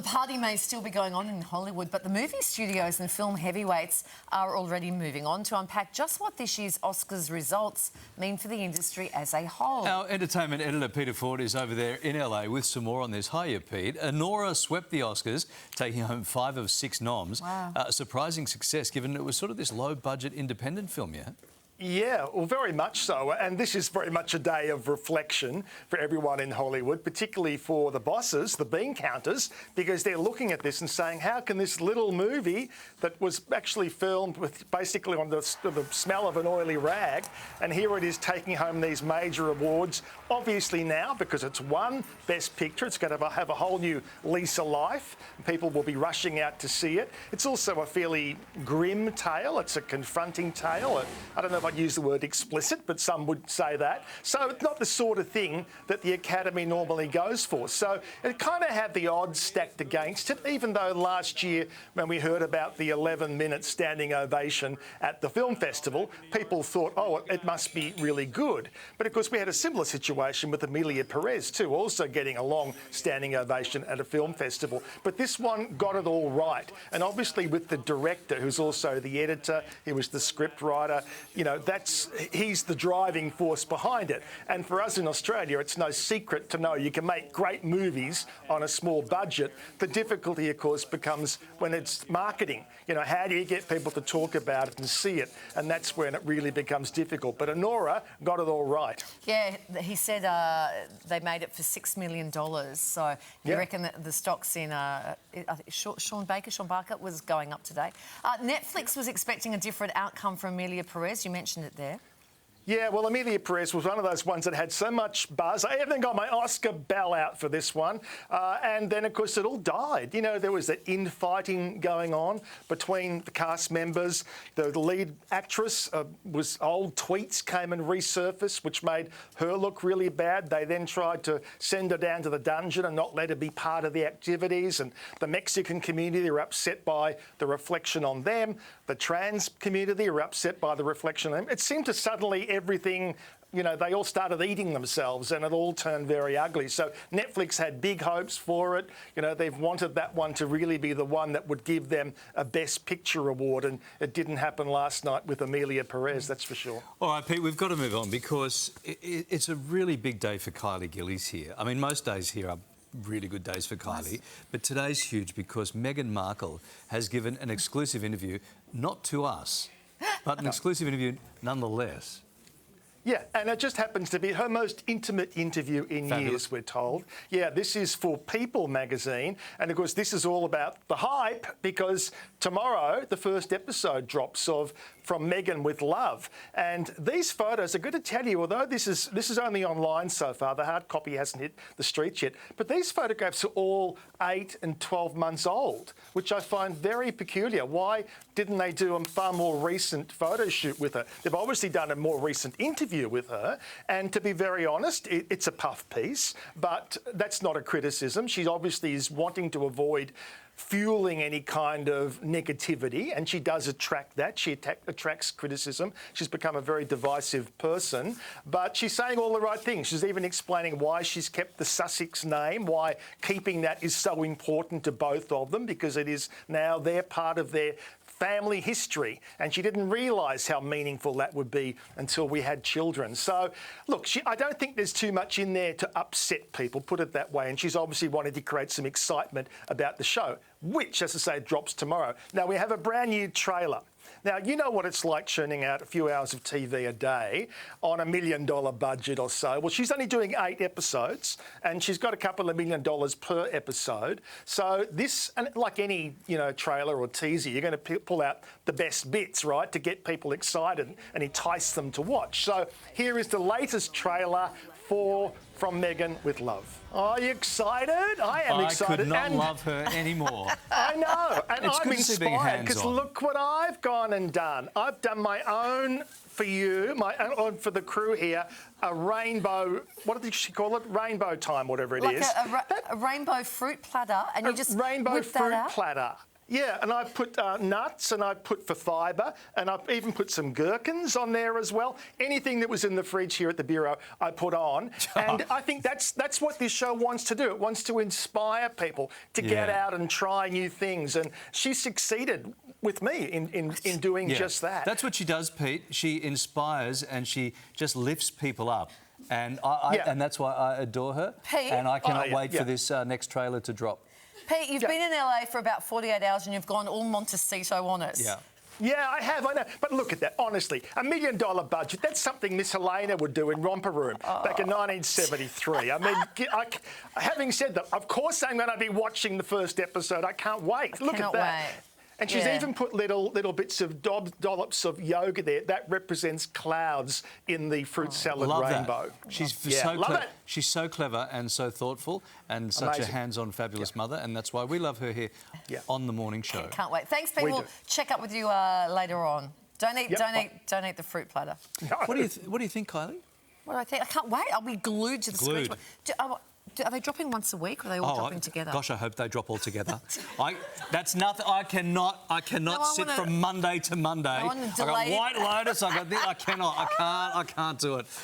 party may still be going on in Hollywood, but the movie studios and film heavyweights are already moving on to unpack just what this year's Oscars results mean for the industry as a whole. Our entertainment editor, Peter Ford, is over there in LA with some more on this. Hiya, Pete. Nora swept the Oscars, taking home 5 of 6 noms. Wow. A surprising success, given it was sort of this low-budget independent film, yeah? Yeah, well, very much so. And this is very much a day of reflection for everyone in Hollywood, particularly for the bosses, the bean counters, because they're looking at this and saying, how can this little movie that was actually filmed with basically on the smell of an oily rag, and here it is taking home these major awards, obviously now, because it's won Best Picture, it's going to have a whole new lease of life. People will be rushing out to see it. It's also a fairly grim tale. It's a confronting tale. I don't know if I'd use the word explicit, but some would say that. So it's not the sort of thing that the Academy normally goes for. So it kind of had the odds stacked against it, even though last year when we heard about the 11-minute standing ovation at the film festival, people thought, oh, it must be really good. But of course we had a similar situation with Amelia Perez too, also getting a long standing ovation at a film festival. But this one got it all right. And obviously with the director, who's also the editor, he was the script writer, you know, he's the driving force behind it. And for us in Australia, it's no secret to know you can make great movies on a small budget. The difficulty, of course, becomes when it's marketing. You know, how do you get people to talk about it and see it? And that's when it really becomes difficult. But Honora got it all right. Yeah, he said they made it for $6 million. So you reckon that the stocks in Sean Barker was going up today. Netflix was expecting a different outcome for Amelia Perez. You mentioned it there. Yeah, well, Amelia Perez was one of those ones that had so much buzz. I even got my Oscar bell out for this one. And then, of course, it all died. You know, there was that infighting going on between the cast members. The lead actress old tweets came and resurfaced, which made her look really bad. They then tried to send her down to the dungeon and not let her be part of the activities. And the Mexican community were upset by the reflection on them. The trans community were upset by the reflection on them. It seemed to suddenly everything, you know, they all started eating themselves and it all turned very ugly. So Netflix had big hopes for it. You know, they've wanted that one to really be the one that would give them a Best Picture award, and it didn't happen last night with Amelia Perez, that's for sure. All right, Pete, we've got to move on because it's a really big day for Kylie Gillies here. I mean, most days here are really good days for Kylie, but today's huge because Meghan Markle has given an exclusive interview, not to us, but an exclusive interview nonetheless. Yeah, and it just happens to be her most intimate interview in years, we're told. Yeah, this is for People magazine. And, of course, this is all about the hype because tomorrow the first episode drops from Meghan with Love. And these photos are good to tell you, although this is only online so far, the hard copy hasn't hit the streets yet, but these photographs are all 8 and 12 months old, which I find very peculiar. Why didn't they do a far more recent photo shoot with her? They've obviously done a more recent interview with her, and to be very honest, it's a puff piece, but that's not a criticism. She obviously is wanting to avoid fueling any kind of negativity, and she does attract that. She attracts criticism. She's become a very divisive person, but she's saying all the right things. She's even explaining why she's kept the Sussex name, why keeping that is so important to both of them, because it is now they're part of their family history, and she didn't realise how meaningful that would be until we had children. So, look, I don't think there's too much in there to upset people, put it that way, and she's obviously wanted to create some excitement about the show, which, as I say, drops tomorrow. Now, we have a brand new trailer. Now, you know what it's like churning out a few hours of TV a day on $1 million budget or so. Well, she's only doing 8 episodes, and she's got a couple of $1 million per episode. So this, and like any, you know, trailer or teaser, you're going to pull out the best bits, right, to get people excited and entice them to watch. So here is the latest trailer from Meghan with Love. Are you excited? I am excited. I could not love her anymore. I know, and I'm inspired because look what I've gone and done. I've done my own for you, for the crew here, a rainbow, what did she call it? Rainbow time, whatever it is. A rainbow fruit platter, and you just rainbow whip fruit that out? platter. Yeah, and I put nuts, and I put for fibre, and I even put some gherkins on there as well. Anything that was in the fridge here at the Bureau, I put on. And I think that's what this show wants to do. It wants to inspire people to get out and try new things. And she succeeded with me in doing just that. That's what she does, Pete. She inspires and she just lifts people up. And and that's why I adore her. Pete? And I cannot wait for this next trailer to drop. Pete, you've been in LA for about 48 hours and you've gone all Montecito on us. Yeah. Yeah, I have, I know. But look at that, honestly. $1 million budget, that's something Miss Helena would do in Romper Room back in 1973. I mean, having said that, of course I'm going to be watching the first episode. I can't wait. Look at that. Wait. And she's even put little bits of dollops of yoga there. That represents clouds in the fruit salad rainbow. That. She's She's so clever and so thoughtful and such a hands-on, fabulous mother, and that's why we love her here on the morning show. Can't wait. Thanks, Pete. We'll check up with you later on. Don't eat the fruit platter. No. What do you think, Kylie? What do I think? I can't wait. I'll be glued to the screen. Are they dropping once a week, or are they all dropping together? Gosh, I hope they drop all together. That's nothing. I cannot sit from Monday to Monday. I got White Lotus. I got this. I can't do it.